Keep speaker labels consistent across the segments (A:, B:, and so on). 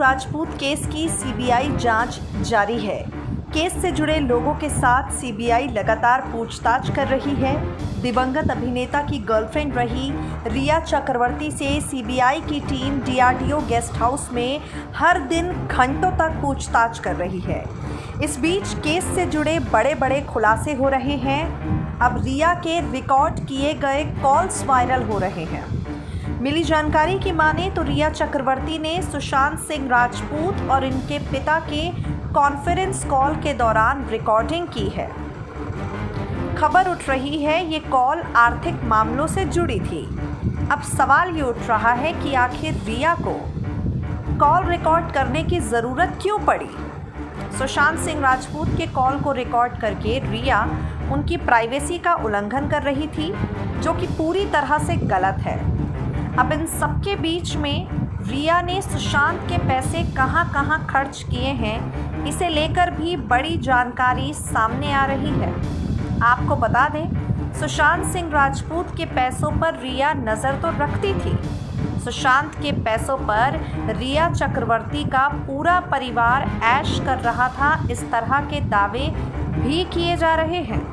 A: Rajput case की CBI जांच जारी है। केस से जुड़े लोगों के साथ सीबीआई लगातार पूछताछ कर रही है। दिवंगत अभिनेता की गर्लफ्रेंड रही रिया चक्रवर्ती से सीबीआई की टीम डीआरडीओ गेस्ट हाउस में हर दिन घंटों तक पूछताछ कर रही है। इस बीच केस से जुड़े बड़े बड़े खुलासे हो रहे हैं। अब रिया के रिकॉर्ड किए गए कॉल्स वायरल हो रहे हैं। मिली जानकारी की माने तो रिया चक्रवर्ती ने सुशांत सिंह राजपूत और इनके पिता के कॉन्फ्रेंस कॉल के दौरान रिकॉर्डिंग की है। खबर उठ रही है ये कॉल आर्थिक मामलों से जुड़ी थी। अब सवाल ये उठ रहा है कि आखिर रिया को कॉल रिकॉर्ड करने की ज़रूरत क्यों पड़ी। सुशांत सिंह राजपूत के कॉल को रिकॉर्ड करके रिया उनकी प्राइवेसी का उल्लंघन कर रही थी, जो कि पूरी तरह से गलत है। अब इन सबके बीच में रिया ने सुशांत के पैसे कहां खर्च किए हैं, इसे लेकर भी बड़ी जानकारी सामने आ रही है। आपको बता दें, सुशांत सिंह राजपूत के पैसों पर रिया नज़र तो रखती थी। सुशांत के पैसों पर रिया चक्रवर्ती का पूरा परिवार ऐश कर रहा था, इस तरह के दावे भी किए जा रहे हैं।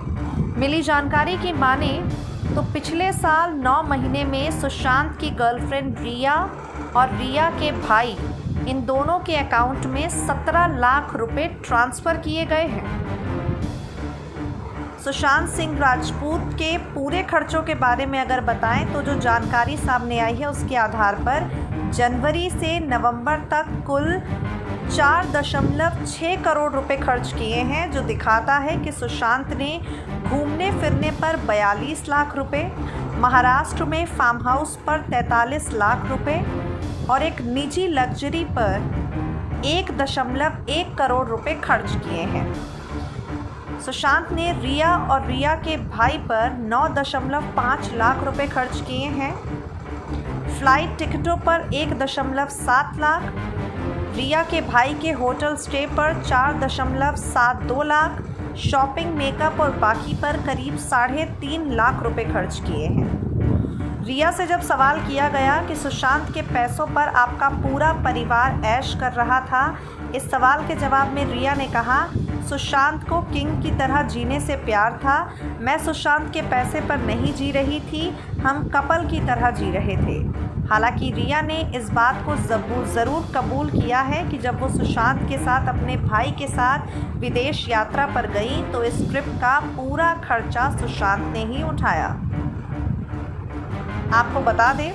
A: मिली जानकारी की माने तो पिछले साल 9 महीने में सुशांत की गर्लफ्रेंड रिया और रिया के भाई, इन दोनों के अकाउंट में 17 लाख रुपए ट्रांसफ़र किए गए हैं। सुशांत सिंह राजपूत के पूरे खर्चों के बारे में अगर बताएं तो जो जानकारी सामने आई है उसके आधार पर जनवरी से नवंबर तक कुल 4.6 करोड़ रुपए खर्च किए हैं, जो दिखाता है कि सुशांत ने घूमने फिरने पर 42 लाख रुपए, महाराष्ट्र में फार्म हाउस पर 43 लाख रुपए और एक निजी लग्जरी पर 1.1 करोड़ रुपए खर्च किए हैं। सुशांत ने रिया और रिया के भाई पर 9.5 लाख रुपए खर्च किए हैं। फ्लाइट टिकटों पर 1.7 लाख, रिया के भाई के होटल स्टे पर 4.72 लाख, शॉपिंग, मेकअप और बाकी पर करीब 3.5 लाख रुपए खर्च किए हैं। रिया से जब सवाल किया गया कि सुशांत के पैसों पर आपका पूरा परिवार ऐश कर रहा था, इस सवाल के जवाब में रिया ने कहा, सुशांत को किंग की तरह जीने से प्यार था। मैं सुशांत के पैसे पर नहीं जी रही थी, हम कपल की तरह जी रहे थे। हालांकि रिया ने इस बात को ज़रूर कबूल किया है कि जब वो सुशांत के साथ अपने भाई के साथ विदेश यात्रा पर गई तो इस ट्रिप का पूरा खर्चा सुशांत ने ही उठाया। आपको बता दें,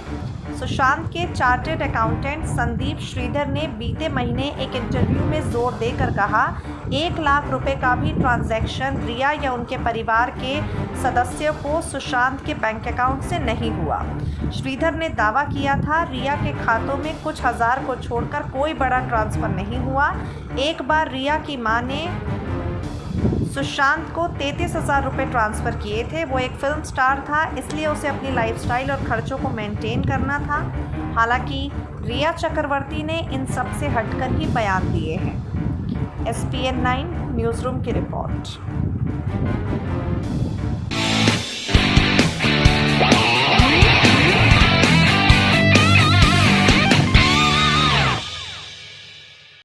A: सुशांत के चार्टर्ड अकाउंटेंट संदीप श्रीधर ने बीते महीने एक इंटरव्यू में जोर देकर कहा, 1 लाख रुपए का भी ट्रांजैक्शन रिया या उनके परिवार के सदस्यों को सुशांत के बैंक अकाउंट से नहीं हुआ। श्रीधर ने दावा किया था, रिया के खातों में कुछ हज़ार को छोड़कर कोई बड़ा ट्रांसफ़र नहीं हुआ। एक बार रिया की मां ने सुशांत को 33,000 रुपये ट्रांसफ़र किए थे। वो एक फिल्म स्टार था, इसलिए उसे अपनी लाइफस्टाइल और खर्चों को मेंटेन करना था। हालांकि रिया चक्रवर्ती ने इन सब से हटकर ही बयान दिए हैं। SPN 9 न्यूज़ रूम की रिपोर्ट।